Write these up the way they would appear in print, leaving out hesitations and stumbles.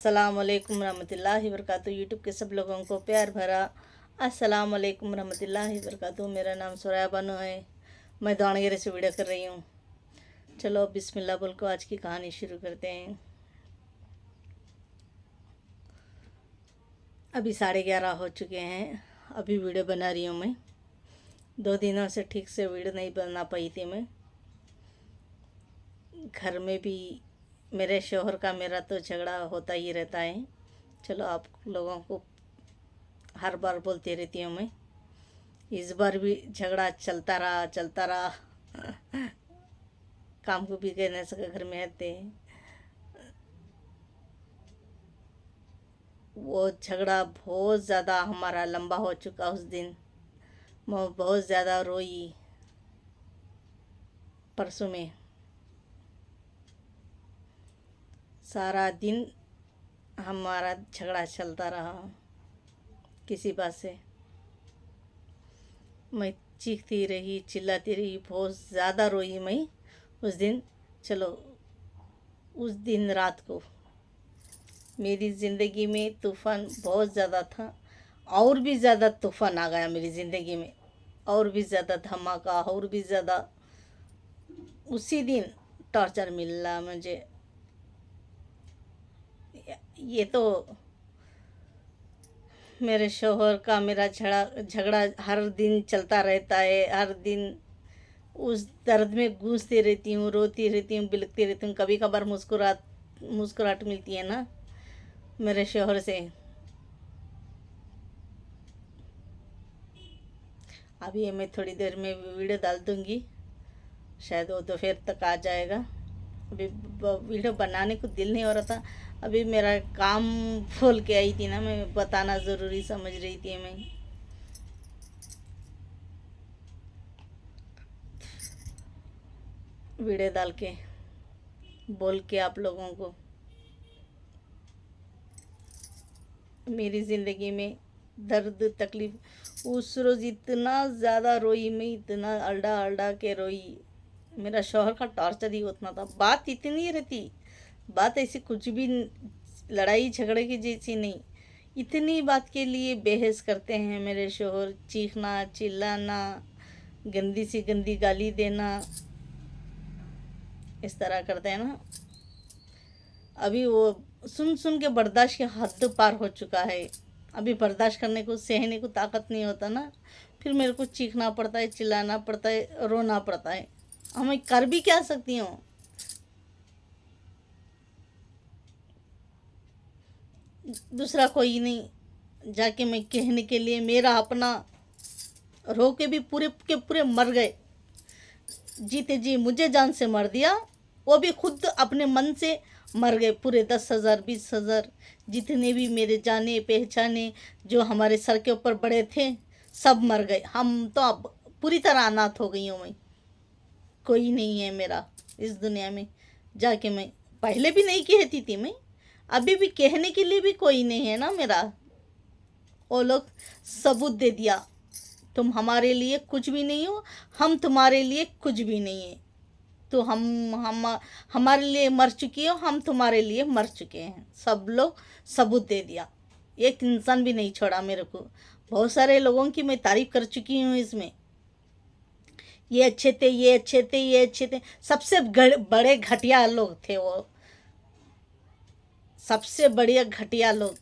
अस्सलामुअलैकुम रहमतुल्लाहि वबरकातुहू। यूट्यूब के सब लोगों को प्यार भरा अस्सलामुअलैकुम रहमतुल्लाहि वबरकातुहू। मेरा नाम सुराया बानो है। मैं दावणगेरे से वीडियो कर रही हूँ। चलो बिस्मिल्लाह बोल को आज की कहानी शुरू करते हैं। अभी 11:30 हो चुके हैं। अभी वीडियो बना रही हूँ मैं। 2 दिनों से ठीक से वीडियो नहीं बना पाई थी मैं। घर में भी मेरे शौहर का मेरा तो झगड़ा होता ही रहता है। चलो आप लोगों को हर बार बोलती रहती हूँ मैं। इस बार भी झगड़ा चलता रहा काम को भी कहने सके घर में रहते हैं। वो झगड़ा बहुत ज़्यादा हमारा लंबा हो चुका। उस दिन मैं बहुत ज़्यादा रोई। परसों में सारा दिन हमारा झगड़ा चलता रहा किसी बात से। मैं चीखती रही, चिल्लाती रही, बहुत ज़्यादा रोई मैं उस दिन। चलो उस दिन रात को मेरी ज़िंदगी में तूफ़ान बहुत ज़्यादा था। और भी ज़्यादा तूफ़ान आ गया मेरी ज़िंदगी में, और भी ज़्यादा धमाका, और भी ज़्यादा। उसी दिन टॉर्चर मिला मुझे। ये तो मेरे शौहर का मेरा झगड़ा हर दिन चलता रहता है। हर दिन उस दर्द में गूंजती रहती हूँ, रोती रहती हूँ, बिलखती रहती हूँ। कभी कभार मुस्कुराहट मिलती है ना मेरे शौहर से। अभी मैं थोड़ी देर में वीडियो डाल दूँगी, शायद वो दोपहर तक आ जाएगा। अभी वीडियो बनाने को दिल नहीं हो रहा था। अभी मेरा काम बोल के आई थी ना, मैं बताना ज़रूरी समझ रही थी मैं। वीडियो डाल के बोल के आप लोगों को मेरी ज़िंदगी में दर्द तकलीफ़। उस रोज़ इतना ज़्यादा रोई मैं, इतना अल्डा के रोई। मेरा शौहर का टॉर्चर ही उतना था। बात इतनी रहती, बात ऐसी कुछ भी लड़ाई झगड़े की जैसी नहीं। इतनी बात के लिए बहस करते हैं मेरे शौहर। चीखना, चिल्लाना, गंदी सी गंदी गाली देना, इस तरह करते हैं ना। अभी वो सुन सुन के बर्दाश्त की हद पार हो चुका है। अभी बर्दाश्त करने को, सहने को ताकत नहीं होता ना। फिर मेरे को चीखना पड़ता है, चिल्लाना पड़ता है, रोना पड़ता है। मैं कर भी क्या सकती हूँ। दूसरा कोई नहीं जाके मैं कहने के लिए। मेरा अपना रो के भी पूरे के पूरे मर गए। जीते जी मुझे जान से मार दिया। वो भी खुद अपने मन से मर गए। पूरे 10,000 20,000 जितने भी मेरे जाने पहचाने जो हमारे सर के ऊपर बड़े थे सब मर गए। हम तो अब पूरी तरह अनाथ हो गई हूँ मैं। कोई नहीं है मेरा इस दुनिया में। जाके मैं पहले भी नहीं कहती थी मैं, अभी भी कहने के लिए भी कोई नहीं है ना मेरा। वो लोग सबूत दे दिया, तुम हमारे लिए कुछ भी नहीं हो, हम तुम्हारे लिए कुछ भी नहीं है। तो हम हमारे लिए मर चुकी हो, हम तुम्हारे लिए मर चुके हैं। सब लोग सबूत दे दिया। एक इंसान भी नहीं छोड़ा मेरे को। बहुत सारे लोगों की मैं तारीफ कर चुकी हूँ इसमें। ये अच्छे थे, ये अच्छे थे, ये अच्छे थे। सबसे बड़े घटिया लोग थे वो। सबसे बड़े घटिया लोग।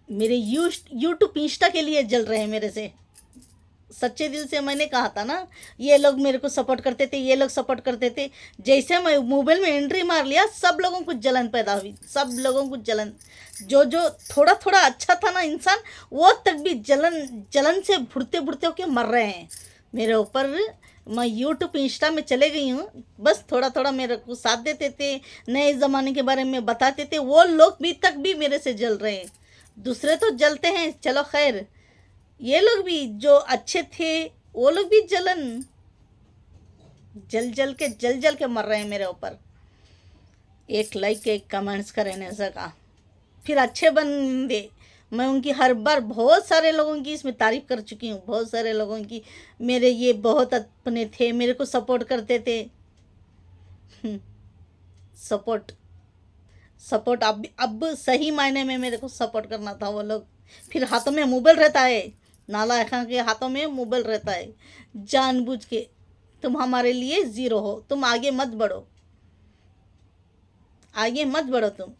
मेरे यूट्यूब इंस्टा के लिए जल रहे हैं मेरे से। सच्चे दिल से मैंने कहा था ना, ये लोग मेरे को सपोर्ट करते थे, ये लोग सपोर्ट करते थे। जैसे मैं मोबाइल में एंट्री मार लिया, सब लोगों को जलन पैदा हुई। सब लोगों को जलन। जो जो थोड़ा थोड़ा अच्छा था ना इंसान, वो तक भी जलन से भुड़ते भुड़ते होके मर रहे हैं मेरे ऊपर। मैं यूट्यूब इंस्टा में चले गई हूँ, बस थोड़ा थोड़ा मेरे को साथ देते थे, नए ज़माने के बारे में बताते थे। वो लोग भी तक भी मेरे से जल रहे हैं। दूसरे तो जलते हैं, चलो खैर। ये लोग भी जो अच्छे थे वो लोग भी जल जल के मर रहे हैं मेरे ऊपर। एक लाइक एक कमेंट्स का रहने सका। फिर अच्छे बंदे, मैं उनकी हर बार बहुत सारे लोगों की इसमें तारीफ कर चुकी हूँ। बहुत सारे लोगों की, मेरे ये बहुत अपने थे, मेरे को सपोर्ट करते थे। सपोर्ट सपोर्ट अब सही मायने में मेरे को सपोर्ट करना था वो लोग। फिर हाथों में मोबाइल रहता है, नालायकों के हाथों में मोबाइल रहता है, जानबूझ के तुम हमारे लिए ज़ीरो हो, तुम आगे मत बढ़ो, आगे मत बढ़ो तुम,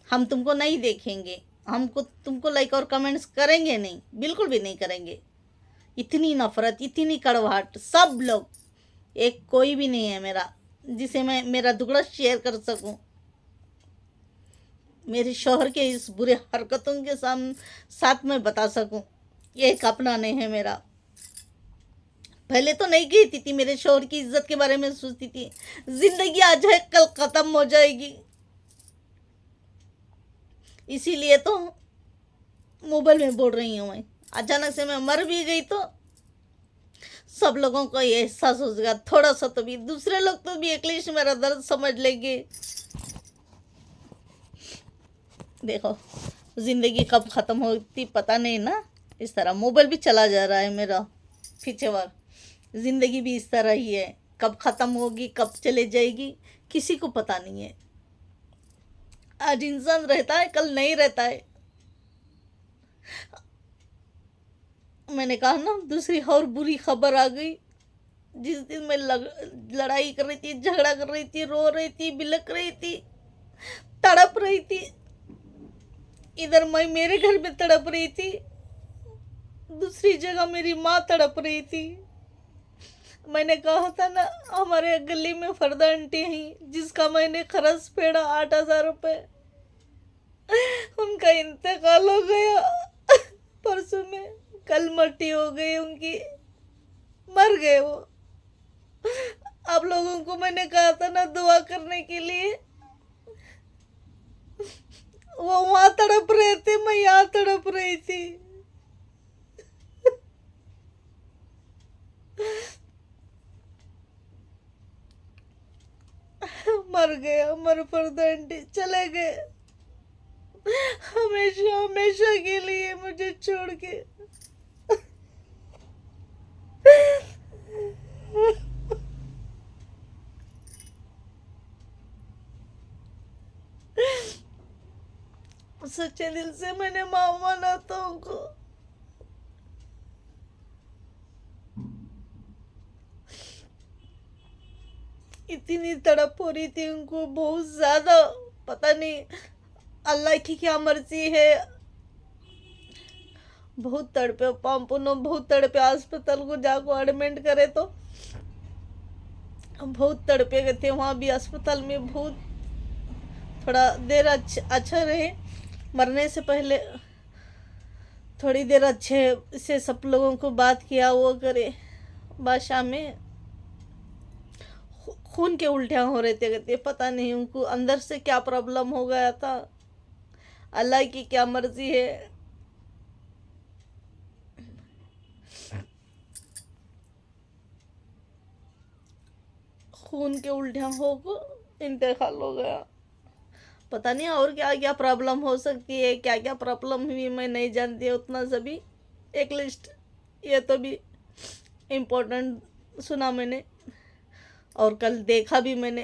हम तुमको नहीं देखेंगे, हमको तुमको लाइक और कमेंट्स करेंगे नहीं, बिल्कुल भी नहीं करेंगे। इतनी नफरत, इतनी कड़वाहट, सब लोग, एक कोई भी नहीं है मेरा जिसे मैं मेरा दुखड़ा शेयर कर सकूं, मेरे शौहर के इस बुरे हरकतों के साथ मैं बता सकूं, ये एक अपना नहीं है मेरा। पहले तो नहीं कहती थी, मेरे शौहर की इज्जत के बारे में सोचती थी, जिंदगी आज है कल खत्म हो जाएगी, इसीलिए तो मोबाइल में बोल रही हूँ मैं। अचानक से मैं मर भी गई तो सब लोगों को ये एहसास हो जाएगा, थोड़ा सा तो भी, दूसरे लोग तो भी एटलीस्ट मेरा दर्द समझ लेंगे। देखो जिंदगी कब ख़त्म होती पता नहीं ना, इस तरह मोबाइल भी चला जा रहा है मेरा पीछे वार, ज़िंदगी भी इस तरह ही है, कब ख़त्म होगी कब चले जाएगी किसी को पता नहीं है। आज इंसान रहता है कल नहीं रहता है। मैंने कहा ना, दूसरी और बुरी खबर आ गई। जिस दिन मैं लड़ाई कर रही थी, झगड़ा कर रही थी, रो रही थी, बिलक रही थी, तड़प रही थी, इधर मैं मेरे घर में तड़प रही थी, दूसरी जगह मेरी माँ तड़प रही थी। मैंने कहा था ना, हमारे गली में फरदा आंटी हैं जिसका मैंने खर्च फेड़ा 8,000 रुपये, उनका इंतकाल हो गया परसों में, कल मट्टी हो गई उनकी, मर गए वो। आप लोगों को मैंने कहा था ना दुआ करने के लिए, वो वहां तड़प रहे थे, मैं यहाँ तड़प रही थी। मर गया, मर फरदा आंटी चले गए, हमेशा हमेशा के लिए मुझे छोड़ के। सच्चे दिल से मैंने माफ माना था उनको। इतनी तड़प हो रही थी उनको, बहुत ज्यादा, पता नहीं अल्लाह की क्या मर्जी है। बहुत तड़पे पाम्पुनो, बहुत तड़पे, अस्पताल को जाको एडमिट करे तो बहुत तड़पे गए थे। वहाँ भी अस्पताल में बहुत थोड़ा देर अच्छा रहे, मरने से पहले थोड़ी देर अच्छे से सब लोगों को बात किया, वो करे। बादशाह में खून के उल्टियाँ हो रहे थे, कहते पता नहीं उनको अंदर से क्या प्रॉब्लम हो गया था, अल्लाह की क्या मर्जी है। खून के उल्टियाँ होकर इंतकाल हो गया। पता नहीं और क्या क्या प्रॉब्लम हो सकती है, क्या क्या प्रॉब्लम हुई मैं नहीं जानती उतना सभी, एक लिस्ट ये तो भी इम्पोर्टेंट सुना मैंने, और कल देखा भी मैंने।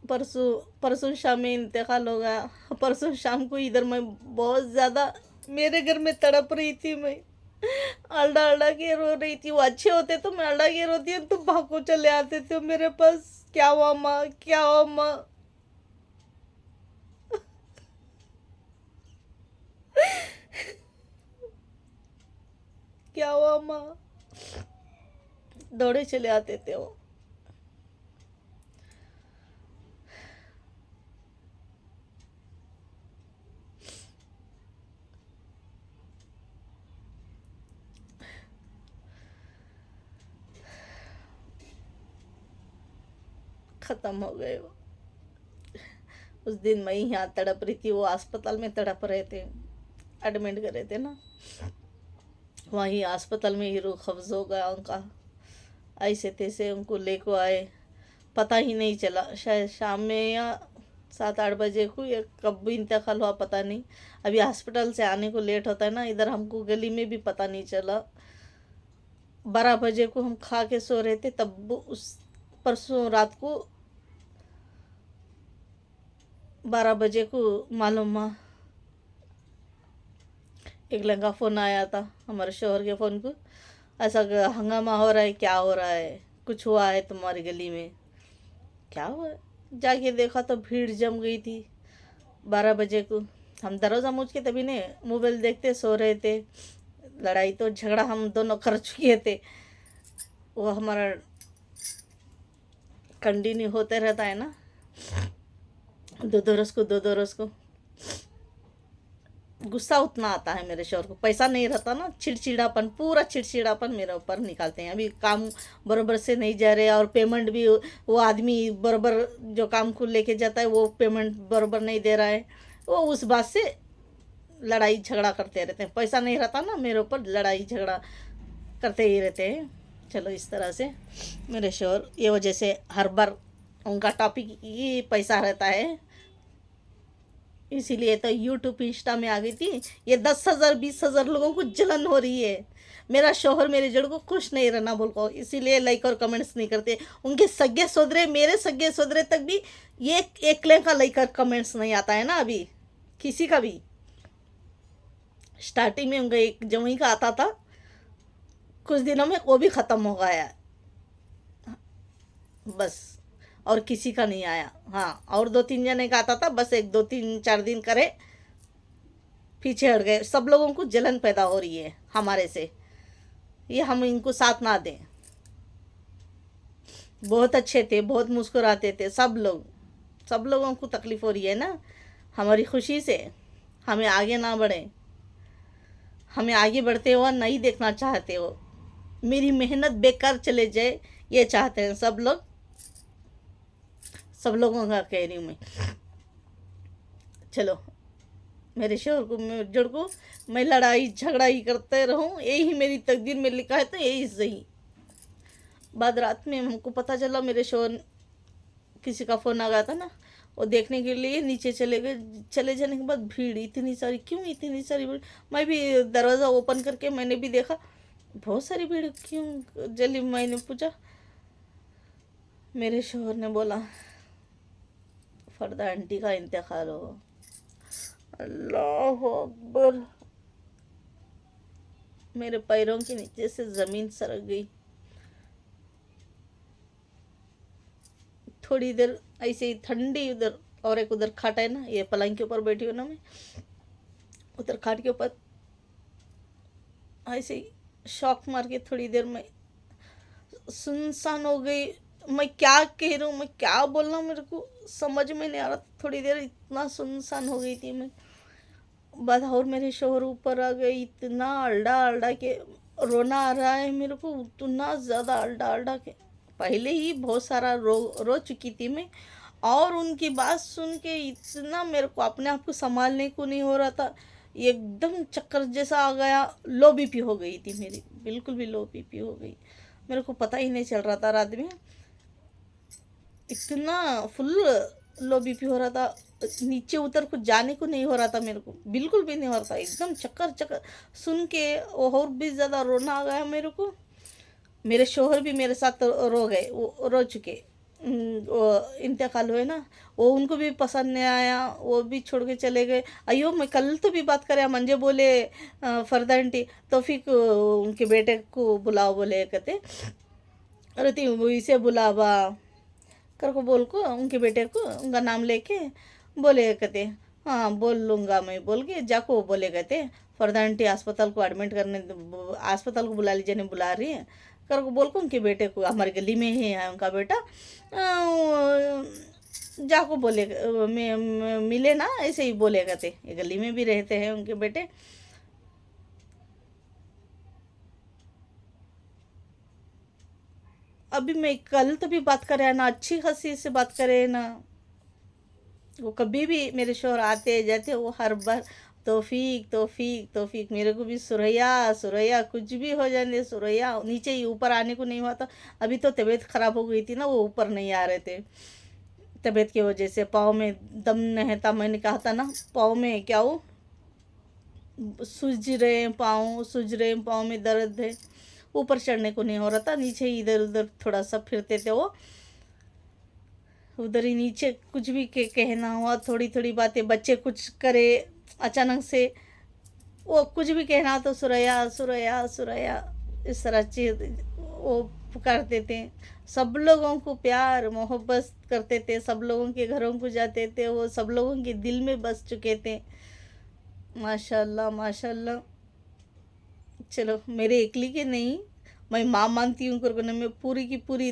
परसों शाम में इंतकाल हो गया। परसों शाम को इधर मैं बहुत ज़्यादा मेरे घर में तड़प रही थी, मैं अल्डा अल्डा के रो रही थी। वो अच्छे होते तो मैं अल्डा के रोती हूँ तो भागो चले आते थे मेरे पास, क्या हुआ माँ, क्या हुआ माँ। क्या हुआ माँ, दौड़े चले आते थे वो। खत्म हो गए वो। उस दिन मैं यहाँ तड़प रही थी, वो अस्पताल में तड़प रहे थे, एडमिट करे थे ना, वहीं अस्पताल में ही रूह कब्ज हो गया उनका। ऐसे तैसे उनको लेको आए, पता ही नहीं चला, शायद शाम में या 7-8 बजे को, या कब इंतकाल हुआ पता नहीं। अभी हॉस्पिटल से आने को लेट होता है ना, इधर हमको गली में भी पता नहीं चला। 12 बजे को हम खा के सो रहे थे, तब उस परसों रात को 12 बजे को मालूम हुआ, एक लड़का फ़ोन आया था हमारे शोहर के फ़ोन को, ऐसा हंगामा हो रहा है, क्या हो रहा है, कुछ हुआ है तुम्हारी गली में, क्या हुआ है? जाके देखा तो भीड़ जम गई थी 12 बजे को। हम दरवाज़ा मूझ के तभी ने मोबाइल देखते सो रहे थे। लड़ाई तो झगड़ा हम दोनों कर चुके थे, वो हमारा कंटिन्यू होते रहता है ना, दो दो रस को गुस्सा उतना आता है मेरे शोहर को। पैसा नहीं रहता ना, चिड़चिड़ापन, पूरा चिड़चिड़ापन मेरे ऊपर निकालते हैं। अभी काम बराबर से नहीं जा रहे और पेमेंट भी वो आदमी बराबर जो काम को लेके जाता है वो पेमेंट बराबर नहीं दे रहा है, वो उस बात से लड़ाई झगड़ा करते रहते हैं। पैसा नहीं रहता ना, मेरे ऊपर लड़ाई झगड़ा करते ही रहते हैं। चलो इस तरह से मेरे शोहर, ये वजह से हर बार उनका टॉपिक ही पैसा रहता है, इसीलिए तो यूट्यूब इंस्टा में आ गई थी। ये 10,000 20,000 लोगों को जलन हो रही है। मेरा शोहर मेरे जड़ को खुश नहीं रहना बोल को, इसीलिए लाइक और कमेंट्स नहीं करते। उनके सगे सोदरे, मेरे सगे सोदरे तक भी ये एक का लाइक और कमेंट्स नहीं आता है ना अभी किसी का भी। स्टार्टिंग में उनका एक जमुई का आता था, कुछ दिनों में वो भी ख़त्म हो गया बस, और किसी का नहीं आया। हाँ, और 2-3 जने का आता था, बस 1 2 3 4 दिन करे पीछे हट गए। सब लोगों को जलन पैदा हो रही है हमारे से, ये हम इनको साथ ना दें। बहुत अच्छे थे, बहुत मुस्कुराते थे सब लोग, सब लोगों को तकलीफ़ हो रही है ना हमारी खुशी से। हमें आगे ना बढ़े, हमें आगे बढ़ते हुआ नहीं देखना चाहते हो, मेरी मेहनत बेकार चले जाए ये चाहते हैं सब लोग। सब लोगों का कह रही हूँ मैं। चलो, मेरे शोहर को, मेरे जड़ को मैं लड़ाई झगड़ा ही करते रहूँ, यही मेरी तकदीर में लिखा है, तो यही सही। बाद रात में हमको पता चला, मेरे शोहर किसी का फ़ोन आ गया था ना, वो देखने के लिए नीचे चले गए। चले जाने के बाद भीड़ इतनी सारी, क्यों इतनी सारी भीड़? मैं भी दरवाज़ा ओपन करके मैंने भी देखा, बहुत सारी भीड़ क्यों जल्दी। मैंने पूछा, मेरे शोहर ने बोला फरदा आंटी का इंतकाल हो। अल्लाह अकबर, मेरे पैरों के नीचे से ज़मीन सरक गई। थोड़ी देर ऐसे ही ठंडी, उधर और एक उधर खाट है ना, ये पलंग के ऊपर बैठी हूँ ना मैं, उधर खाट के ऊपर ऐसे ही शॉक मार के थोड़ी देर में सुनसान हो गई। मैं क्या कह रहा हूँ, मैं क्या बोल रहा हूँ, मेरे को समझ में नहीं आ रहा। थोड़ी देर इतना सुनसान हो गई थी मैं। बाद और मेरे शोहर ऊपर आ गए, इतना अल्डा अल्डा के रोना आ रहा है मेरे को, इतना ज़्यादा अल्डा अल्डा के। पहले ही बहुत सारा रो चुकी थी मैं, और उनकी बात सुन के इतना मेरे को अपने आप को संभालने को नहीं हो रहा था। एकदम चक्कर जैसा आ गया, लो बीपी हो गई थी मेरी, बिल्कुल भी लो बीपी हो गई। मेरे को पता ही नहीं चल रहा था, रात में इतना फुल लो बीपी हो रहा था, नीचे उतर कुछ जाने को नहीं हो रहा था मेरे को, बिल्कुल भी नहीं हो रहा था। एकदम चक्कर चक्कर सुन के और भी ज़्यादा रोना आ गया मेरे को। मेरे शोहर भी मेरे साथ रो गए, वो रो चुके। वो इंतकाल हुए ना, वो उनको भी पसंद नहीं आया, वो भी छोड़ के चले गए। अयो, मैं कल तो भी बात करे, मंजे बोले फरदा आंटी तो फिर उनके बेटे को बुलाओ बोले, कहते अरे तुम इसे बुलावा कर को बोल को, उनके बेटे को उनका नाम लेके बोले, कहते हाँ बोल लूँगा मैं बोल के जाको बोले, कहते फरदा आंटी अस्पताल को एडमिट करने, अस्पताल को बुला लीजिए, नहीं बुला रही है कर को बोल को, उनके बेटे को, हमारी गली में ही है उनका बेटा, जाको बोले मिले ना, ऐसे ही बोले, कहते ये गली में भी रहते हैं उनके बेटे। अभी मैं कल तो भी बात करे ना, अच्छी खासी से बात करे ना, वो कभी भी मेरे शोहर आते जाते, वो हर बार तौफीक तौफीक तौफीक। मेरे को भी सुरैया सुरैया, कुछ भी हो जाने सुरैया, नीचे ही, ऊपर आने को नहीं हुआ था। अभी तो तबीयत ख़राब हो गई थी ना, वो ऊपर नहीं आ रहे थे तबीयत की वजह से। पाँव में दम नहीं था, मैंने कहा था ना, पाँव में क्या हो सूज रहे हैं, पाँव सूज रहे हैं, पाँव में दर्द है, ऊपर चढ़ने को नहीं हो रहा था, नीचे ही इधर उधर थोड़ा सा फिरते थे वो, उधर ही नीचे कुछ भी कहना हुआ, थोड़ी थोड़ी बातें, बच्चे कुछ करे अचानक से, वो कुछ भी कहना तो सुरैया सुरैया सुरैया, इस तरह चीज वो पुकारते थे। सब लोगों को प्यार मोहब्बत करते थे, सब लोगों के घरों को जाते थे, वो सब लोगों के दिल में बस चुके थे। माशाल्लाह माशाल्लाह। चलो मेरे एकली के नहीं, मैं माँ मानती हूँ कुरकुने में, पूरी की पूरी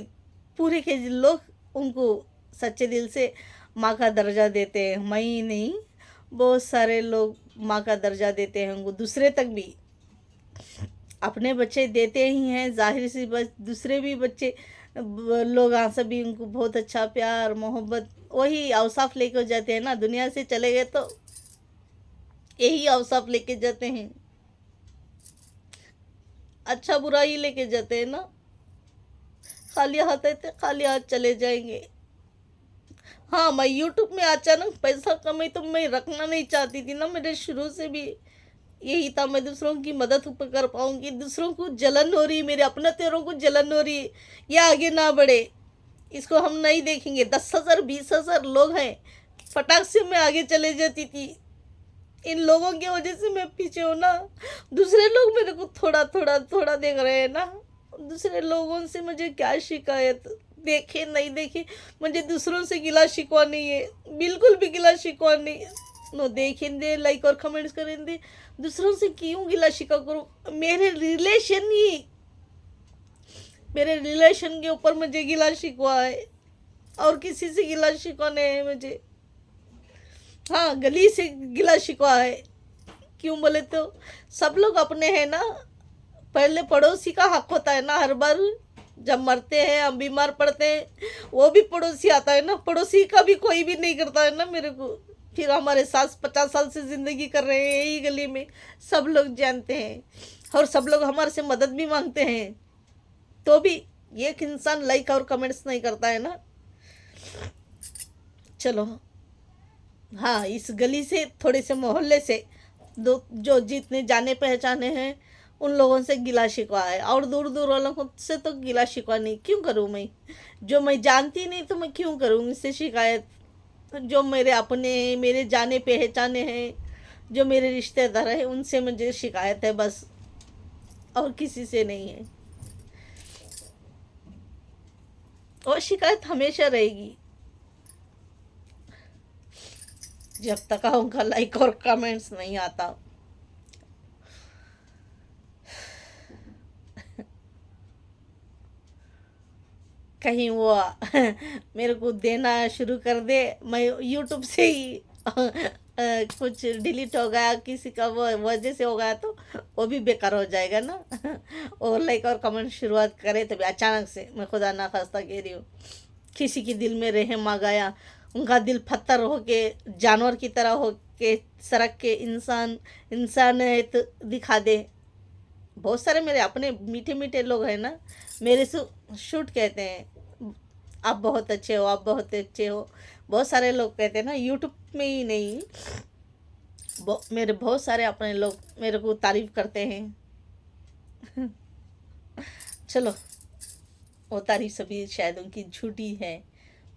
पूरे के लोग उनको सच्चे दिल से माँ का दर्जा देते हैं। मैं ही नहीं, बहुत सारे लोग माँ का दर्जा देते हैं उनको, दूसरे तक भी अपने बच्चे देते ही हैं, जाहिर सी बात दूसरे भी बच्चे लोग यहाँ से भी उनको बहुत अच्छा प्यार मोहब्बत वही औसाफ लेकर जाते हैं ना, दुनिया से चले गए तो यही औसाफ लेके जाते हैं, अच्छा बुरा ही लेके जाते हैं ना। खाली हाथ आते खाली हाथ चले जाएंगे। हाँ, मैं यूट्यूब में अचानक पैसा कमाई तो मैं रखना नहीं चाहती थी ना, मेरे शुरू से भी यही था, मैं दूसरों की मदद कर पाऊंगी, दूसरों को जलन हो रही, मेरे अपने तेरों को जलन हो रही, ये आगे ना बढ़े, इसको हम नहीं देखेंगे। 10,000 20,000 लोग हैं, फटाक से मैं आगे चले जाती थी। इन लोगों की वजह से मैं पीछे हूँ ना। दूसरे लोग मेरे को थोड़ा थोड़ा थोड़ा देख रहे हैं ना, दूसरे लोगों से मुझे क्या शिकायत, देखे नहीं देखे, मुझे दूसरों से गिला शिकवा नहीं है, बिल्कुल भी गिला शिकवा नहीं। नो देखेंगे लाइक और कमेंट्स करेंगे, दूसरों से क्यों गिला शिकवा करूँ। मेरे रिलेशन के ऊपर मुझे गिला शिकवा है, और किसी से गिला शिकवा नहीं है मुझे। हाँ, गली से गिला शिकवा है, क्यों बोले तो सब लोग अपने हैं ना, पहले पड़ोसी का हक होता है ना। हर बार जब मरते हैं हम बीमार पड़ते हैं वो भी पड़ोसी आता है ना, पड़ोसी का भी कोई भी नहीं करता है ना मेरे को। फिर हमारे सास 50 साल से ज़िंदगी कर रहे हैं यही गली में, सब लोग जानते हैं, और सब लोग हमारे से मदद भी मांगते हैं, तो भी एक इंसान लाइक और कमेंट्स नहीं करता है ना। चलो हाँ, इस गली से थोड़े से मोहल्ले से दो जो जितने जाने पहचाने हैं उन लोगों से गिला शिकवा है, और दूर दूर वालों से तो गिला शिकवा नहीं, क्यों करूँ मैं, जो मैं जानती नहीं तो मैं क्यों करूँ इससे शिकायत। जो मेरे अपने मेरे जाने पहचाने हैं, जो मेरे रिश्तेदार हैं, उनसे मुझे शिकायत है बस, और किसी से नहीं है। और शिकायत हमेशा रहेगी जब तक उनका लाइक और कमेंट्स नहीं आता। कहीं वो मेरे को देना शुरू कर दे, मैं यूट्यूब से ही कुछ डिलीट हो गया किसी का वो वजह से हो गया तो वो भी बेकार हो जाएगा ना। और लाइक और कमेंट शुरुआत करे तभी अचानक से, मैं खुदा ना खास्ता कह रही हूँ, किसी के दिल में रहम आ गया, उनका दिल पत्थर हो के जानवर की तरह हो के सड़क के इंसानियत दिखा दे। बहुत सारे मेरे अपने मीठे मीठे लोग हैं ना, मेरे से शूट कहते हैं आप बहुत अच्छे हो, आप बहुत अच्छे हो, बहुत सारे लोग कहते हैं ना, यूट्यूब में ही नहीं, मेरे बहुत सारे अपने लोग मेरे को तारीफ करते हैं। चलो वो तारीफ सभी शायद उनकी झूठी है,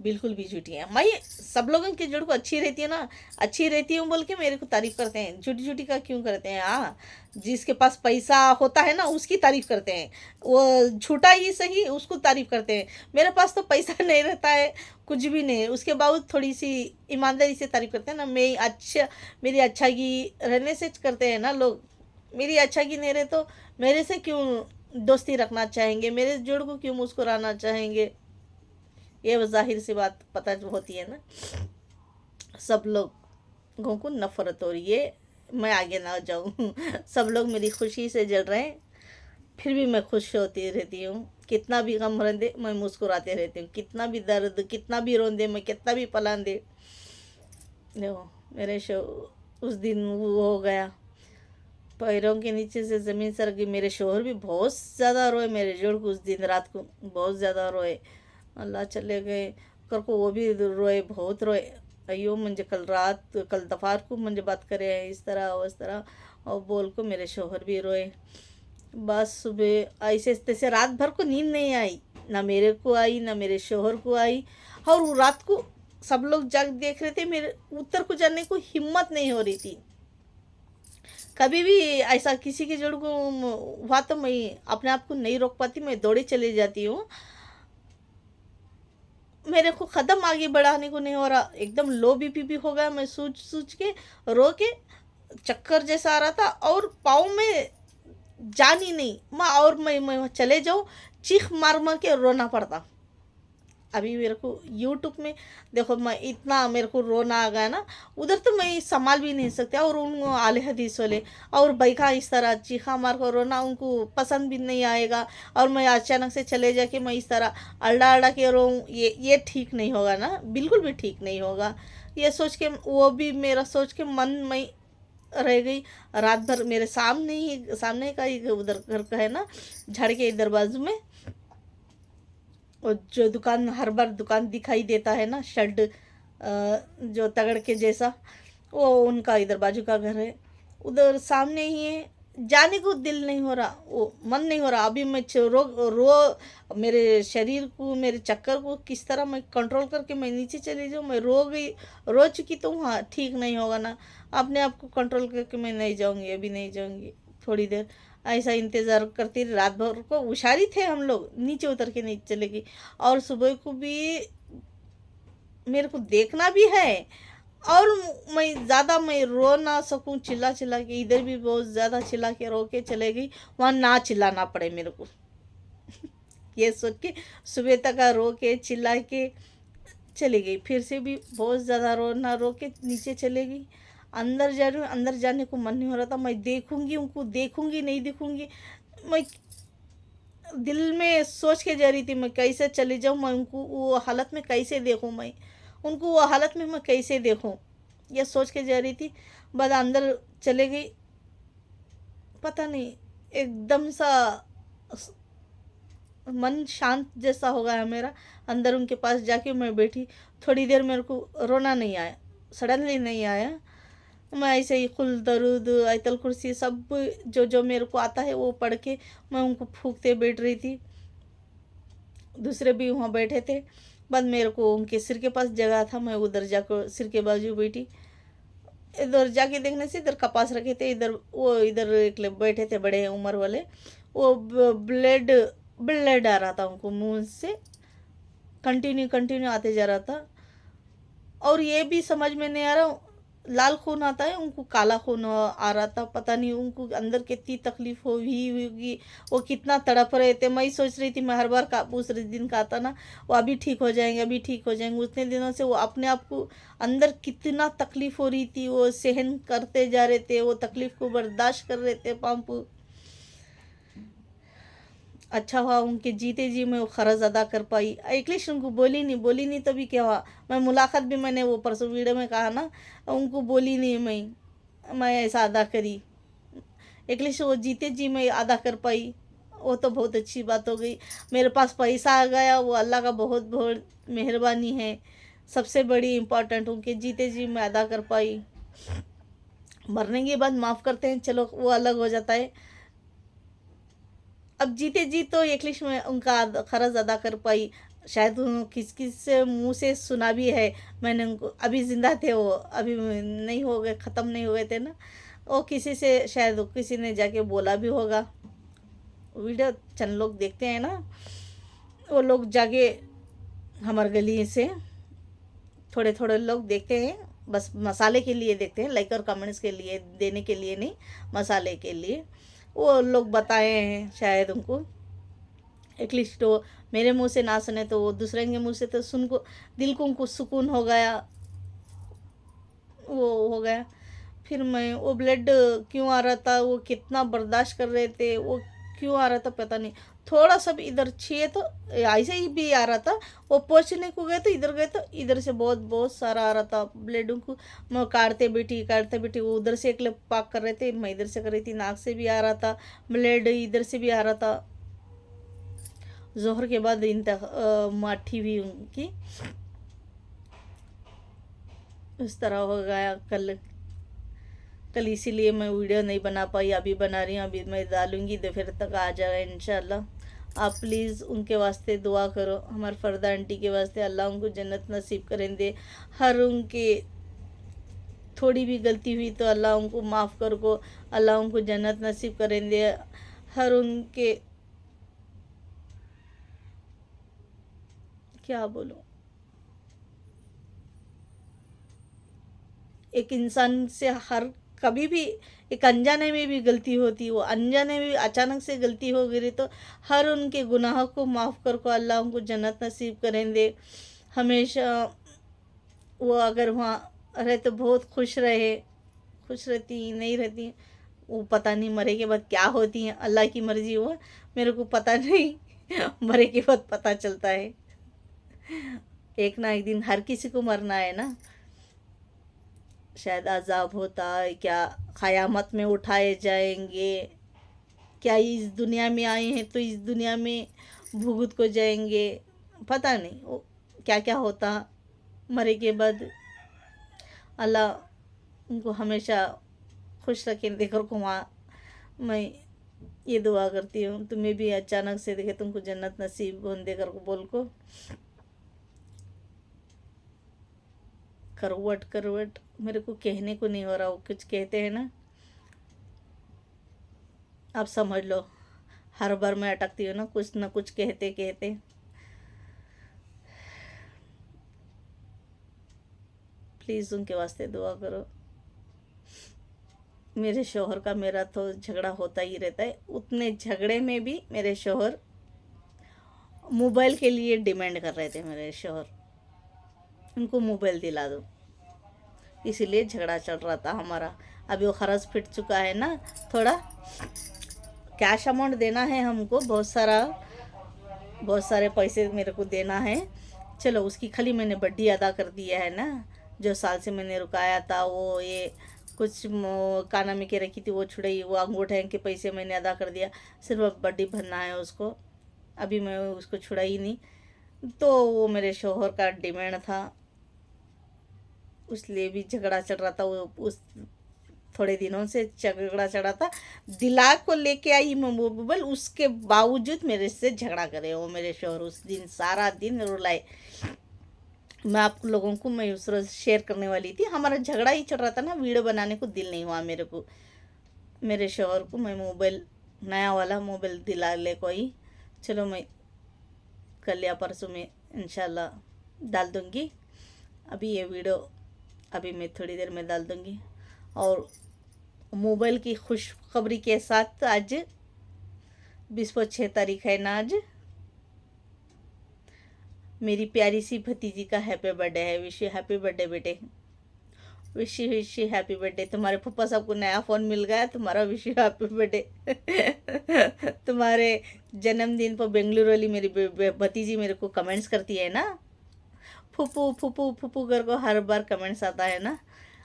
बिल्कुल भी झूठी है। मैं सब लोगों की जोड़ को अच्छी रहती है ना, अच्छी रहती हूँ बोल के मेरे को तारीफ करते हैं, झूठी झूठी का क्यों करते हैं। हाँ, जिसके पास पैसा होता है ना उसकी तारीफ करते हैं, वो झूठा ही सही उसको तारीफ करते हैं। मेरे पास तो पैसा नहीं रहता है, कुछ भी नहीं, उसके बावजूद थोड़ी सी ईमानदारी से तारीफ करते हैं ना। मैं अच्छा, मेरी अच्छा की रहने से करते हैं ना लोग, मेरी अच्छा की नहीं रहे तो मेरे से क्यों दोस्ती रखना चाहेंगे, मेरे जोड़ को क्यों मुस्कुराना चाहेंगे। ये जाहिर सी बात पता होती है ना, सब लोगों को नफरत हो रही है, मैं आगे ना जाऊँ। सब लोग मेरी खुशी से जल रहे हैं, फिर भी मैं खुश होती रहती हूँ। कितना भी गम रंदे मैं मुस्कुराते रहती हूँ, कितना भी दर्द कितना भी रोंदे मैं, कितना भी पलान दे। देखो मेरे उस दिन वो हो गया, पैरों के नीचे से ज़मीन सर गई। मेरे शोहर भी बहुत ज़्यादा रोए, मेरे जोड़ को उस दिन रात को बहुत ज़्यादा रोए, अल्लाह चले गए कर को वो भी रोए, बहुत रोए। अयो मुझे कल दोपहर को मुझे बात करे इस तरह उस तरह और बोल को मेरे शोहर भी रोए। बस सुबह ऐसे तैसे रात भर को नींद नहीं आई, ना मेरे को आई ना मेरे शोहर को आई। और वो रात को सब लोग जग देख रहे थे, मेरे उतर को जाने को हिम्मत नहीं हो रही थी। कभी भी ऐसा किसी के जोड़ को हुआ तो मैं अपने आप को नहीं रोक पाती, मैं दौड़े चली जाती हूँ। मेरे को कदम आगे बढ़ाने को नहीं हो रहा, एकदम लो बीपी भी हो गया। मैं सूझ सूझ के रो के चक्कर जैसा आ रहा था, और पाँव में जान ही नहीं मैं, और मैं चले जाऊँ, चीख मार मार के रोना पड़ता। अभी मेरे को यूट्यूब में देखो, मैं इतना मेरे को रोना आ गया ना, उधर तो मैं संभाल भी नहीं सकती। और उन आले हदीस वाले और बैठा इस तरह चीखा मार कर रोना उनको पसंद भी नहीं आएगा। और मैं अचानक से चले जाके मैं इस तरह अल्डा अल्डा के रोऊँ, ये ठीक नहीं होगा ना, बिल्कुल भी ठीक नहीं होगा। ये सोच के वो भी मेरा सोच के मन में रह गई। रात भर मेरे सामने का ही उधर घर का है ना, झाड़ के इधर बाजू में, और जो दुकान हर बार दुकान दिखाई देता है ना, शेड जो तगड़ के जैसा, वो उनका इधर बाजू का घर है, उधर सामने ही है। जाने को दिल नहीं हो रहा, वो मन नहीं हो रहा। अभी मैं रो मेरे शरीर को, मेरे चक्कर को किस तरह मैं कंट्रोल करके मैं नीचे चली जाऊँ। मैं रो गई, रो चुकी तो हाँ ठीक नहीं होगा ना, अपने आप को कंट्रोल करके मैं नहीं जाऊँगी, अभी नहीं जाऊँगी, थोड़ी देर ऐसा इंतज़ार करती रही। रात भर को हुशारी थे हम लोग, नीचे उतर के नहीं चलेगी। और सुबह को भी मेरे को देखना भी है, और मैं ज़्यादा मैं रो ना सकूं चिल्ला चिल्ला के, इधर भी बहुत ज़्यादा चिल्ला के रो के चले गई, वहाँ ना चिल्लाना पड़े मेरे को। ये सोच के सुबह तक रो के चिल्ला के चली गई। फिर से भी बहुत ज़्यादा रो के नीचे चले गई। अंदर जा रही हूँ, अंदर जाने को मन नहीं हो रहा था। मैं देखूंगी उनको, देखूंगी नहीं देखूंगी, मैं दिल में सोच के जा रही थी मैं कैसे चली जाऊँ, मैं उनको वो हालत में कैसे देखूँ, मैं उनको वो हालत में मैं कैसे देखूँ, ये सोच के जा रही थी। बाद अंदर चले गई, पता नहीं एकदम सा मन शांत जैसा हो गया मेरा। अंदर उनके पास जाके मैं बैठी, थोड़ी देर मेरे को रोना नहीं आया, सडनली नहीं आया। मैं ऐसे ही कुल दरूद आयतल कुर्सी सब जो जो मेरे को आता है वो पढ़ के मैं उनको फूंकते बैठ रही थी। दूसरे भी वहाँ बैठे थे। बाद मेरे को उनके सिर के पास जगह था, मैं उधर जाकर सिर के बाजू बैठी। इधर जाके देखने से इधर कपास रखे थे, इधर वो इधर एक लोग बैठे थे बड़े उम्र वाले, वो ब्लड ब्लड आ रहा था उनको मुंह से, कंटिन्यू कंटिन्यू आते जा रहा था। और ये भी समझ में नहीं आ रहा, लाल खून आता है उनको काला खून आ रहा था। पता नहीं उनको अंदर कितनी तकलीफ हुई होगी, वो कितना तड़प रहे थे। मैं सोच रही थी मैं हर बार का दूसरे दिन का आता ना, वो अभी ठीक हो जाएंगे अभी ठीक हो जाएंगे, उतने दिनों से वो अपने आप को अंदर कितना तकलीफ हो रही थी, वो सहन करते जा रहे थे, वो तकलीफ को बर्दाश्त कर रहे थे पंप। अच्छा हुआ उनके जीते जी मैं वो ख़र्ज़ अदा कर पाई। इंग्लिश उनको बोली नहीं तभी क्या हुआ, मैं मुलाकात भी मैंने वो परसों वीडियो में कहा ना, उनको बोली नहीं मैं ऐसा अदा करी। इंग्लिश वो जीते जी मैं अदा कर पाई, वो तो बहुत अच्छी बात हो गई। मेरे पास पैसा आ गया, वो अल्लाह का बहुत बहुत मेहरबानी है। सबसे बड़ी इम्पोर्टेंट उनके जीते जी मैं अदा कर पाई। मरने के बाद माफ़ करते हैं चलो वो अलग हो जाता है, अब जीते जी तो इंग्लिश में उनका ख़र्ज़ अदा कर पाई। शायद किस किस से मुँह से सुना भी है मैंने उनको, अभी ज़िंदा थे वो, अभी नहीं हो गए, ख़त्म नहीं हो गए थे ना, वो किसी से शायद किसी ने जाके बोला भी होगा। वीडियो चंद लोग देखते हैं ना, वो लोग जाके हमारे गली से थोड़े थोड़े लोग देखते हैं, बस मसाले के लिए देखते हैं, लाइक और कमेंट्स के लिए देने के लिए नहीं, मसाले के लिए। वो लोग बताए हैं शायद उनको, एटलीस्ट तो मेरे मुंह से ना सुने तो वो दूसरे के मुंह से तो सुन को दिल को उनको सुकून हो गया, वो हो गया। फिर मैं वो ब्लड क्यों आ रहा था, वो कितना बर्दाश्त कर रहे थे, वो क्यों आ रहा था पता नहीं। थोड़ा सा भी इधर छे तो ऐसे ही भी आ रहा था, वो पहुँचने को गए तो इधर गए तो इधर से बहुत बहुत सारा आ रहा था ब्लड उनको। मैं काटते बैठी, वो उधर से एक लोग पाक कर रहे थे, मैं इधर से कर रही थी, नाक से भी आ रहा था ब्लड, इधर से भी आ रहा था। जोहर के बाद माठी भी उनकी उस तरह हो गया कल। कल इसीलिए मैं वीडियो नहीं बना पाई, अभी बना रही हूँ। अभी मैं डालूँगी दोपहर तक आ जाएगा इंशाल्लाह। आप प्लीज़ उनके वास्ते दुआ करो, हमारे फरदा आंटी के वास्ते। अल्लाह उनको जन्नत नसीब करें दे। हर उनके थोड़ी भी गलती हुई तो अल्लाह उनको माफ़ कर को, अल्लाह उनको जन्नत नसीब करें दे। हर उनके क्या बोलूं, एक इंसान से हर कभी भी एक अनजाने में भी गलती होती है, वो अनजाने में भी अचानक से गलती हो गई तो हर उनके गुनाह को माफ़ कर को अल्लाह उनको जन्नत नसीब करें दे। हमेशा वो अगर वहाँ रहे तो बहुत खुश रहे, खुश रहती नहीं रहती वो पता नहीं, मरे के बाद क्या होती हैं अल्लाह की मर्जी, वो मेरे को पता नहीं मरे के बाद पता चलता है। एक ना एक दिन हर किसी को मरना है ना, शायद अजाब होता है, क्या क़यामत में उठाए जाएंगे, क्या इस दुनिया में आए हैं तो इस दुनिया में भुगत को जाएंगे, पता नहीं वो क्या क्या होता मरे के बाद। अल्लाह उनको हमेशा खुश रखें देखकर को। वहाँ मैं ये दुआ करती हूँ, तुम्हें भी अचानक से देखे तुमको जन्नत नसीब होने देकर को बोल को। करवट करवट मेरे को कहने को नहीं हो रहा, वो कुछ कहते हैं ना, आप समझ लो। हर बार मैं अटकती हूँ ना कुछ कहते कहते। प्लीज़ उनके वास्ते दुआ करो। मेरे शोहर का मेरा तो झगड़ा होता ही रहता है, उतने झगड़े में भी मेरे शोहर मोबाइल के लिए डिमांड कर रहे थे। मेरे शोहर उनको मोबाइल दिला दो, इसीलिए झगड़ा चल रहा था हमारा। अभी वो खर्च फिट चुका है ना, थोड़ा कैश अमाउंट देना है हमको, बहुत सारे पैसे मेरे को देना है। चलो उसकी खाली मैंने बड्डी अदा कर दिया है ना, जो साल से मैंने रुकाया था वो ये कुछ काना में के रखी थी वो छुड़ाई, वो अंगूठे के पैसे मैंने अदा कर दिया, सिर्फ बड्डी भरना है उसको, अभी मैं उसको छुड़ाई नहीं। तो वो मेरे शोहर का डिमांड था, उसलिए भी झगड़ा चल रहा था। वो उस थोड़े दिनों से झगड़ा चढ़ा था, दिला को लेके आई मैं मोबाइल, उसके बावजूद मेरे से झगड़ा करे वो मेरे शोहर। उस दिन सारा दिन रुलाए। मैं आप लोगों को मैं उस रोज़ शेयर करने वाली थी, हमारा झगड़ा ही चल रहा था ना, वीडियो बनाने को दिल नहीं हुआ मेरे को। मेरे शोहर को मैं मोबाइल नया वाला मोबाइल दिला ले कोई, चलो मैं कल या परसों में इंशाल्लाह डाल दूँगी। अभी ये वीडियो अभी मैं थोड़ी देर में डाल दूँगी। और मोबाइल की खुशखबरी के साथ आज 26 तारीख है ना, आज मेरी प्यारी सी भतीजी का हैप्पी बर्थडे है। विश यू हैप्पी बर्थडे बेटे, विश यू हैप्पी बर्थडे। तुम्हारे पप्पा साहब को नया फ़ोन मिल गया, तुम्हारा विश यू हैप्पी बर्थडे। तुम्हारे जन्मदिन पर बेंगलुरु वाली मेरी भतीजी मेरे को कमेंट्स करती है ना, फूफू फूफू फूफू कर को हर बार कमेंट्स आता है ना।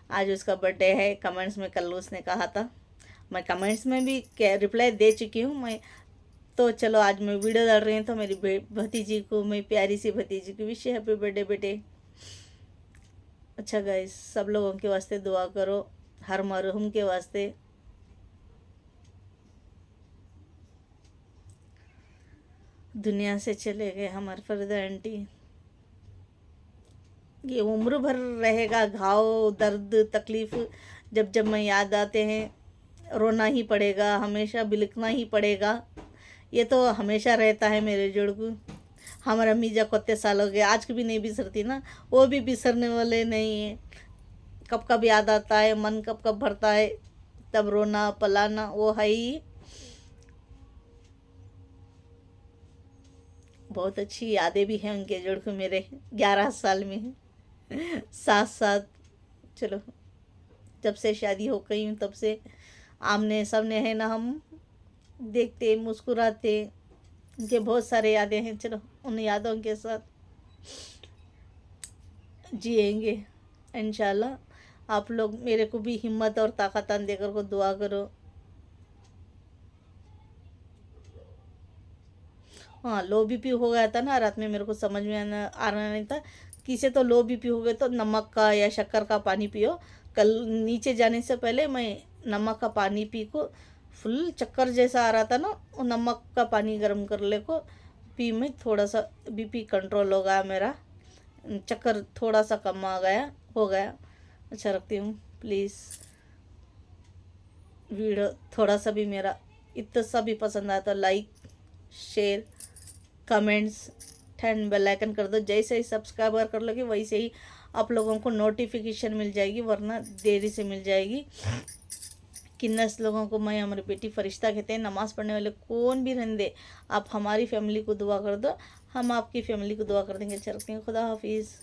आज उसका बर्थडे है, कमेंट्स में कल उसने कहा था, मैं कमेंट्स में भी रिप्लाई दे चुकी हूँ मैं। तो चलो आज मैं वीडियो डाल रही हूँ तो मेरी भतीजी को, मैं प्यारी सी भतीजी को विश हैप्पी बर्थडे बेटे। अच्छा गाइस, सब लोगों के वास्ते दुआ करो, हर मरहूम के वास्ते। दुनिया से चले गए हमारे फरदा आंटी, ये उम्र भर रहेगा घाव, दर्द, तकलीफ़। जब जब मैं याद आते हैं रोना ही पड़ेगा, हमेशा बिलखना ही पड़ेगा। ये तो हमेशा रहता है मेरे जोड़ को। हमारा मीजा कितने साल हो गए, आज कभी नहीं बिसरती ना, वो भी बिसरने वाले नहीं है। कब कब याद आता है, मन कब कब भरता है, तब रोना पलाना वो है ही। बहुत अच्छी यादें भी हैं उनके जोड़ को मेरे, 11 साल में साथ साथ। चलो जब से शादी हो गई हूँ तब से आमने सामने है ना, हम देखते मुस्कुराते, उनके बहुत सारे यादें हैं। चलो उन यादों के साथ जिएंगे इंशाल्लाह। आप लोग मेरे को भी हिम्मत और ताकत देकर को दुआ करो। हाँ, लो बीपी हो गया था ना रात में, मेरे को समझ में आ रहा नहीं था किसी तो लो बीपी हो गए तो नमक का या शक्कर का पानी पियो। कल नीचे जाने से पहले मैं नमक का पानी पी को, फुल चक्कर जैसा आ रहा था ना, वो नमक का पानी गर्म कर ले को पी में थोड़ा सा बीपी कंट्रोल हो गया मेरा, चक्कर थोड़ा सा कम आ गया हो गया। अच्छा रखती हूँ। प्लीज़ वीडियो थोड़ा सा भी मेरा इतना सा भी पसंद आया तो like, share, comments and bell icon कर दो। जैसे ही सब्सक्राइबर कर लोगे वैसे ही आप लोगों को नोटिफिकेशन मिल जाएगी, वरना देरी से मिल जाएगी। किन्नस लोगों को मैं हमारी बेटी फरिश्ता कहते हैं। नमाज़ पढ़ने वाले कौन भी रहने दे, आप हमारी फैमिली को दुआ कर दो, हम आपकी फैमिली को दुआ कर देंगे। अच्छा रखते हैं। खुदा हाफिज़।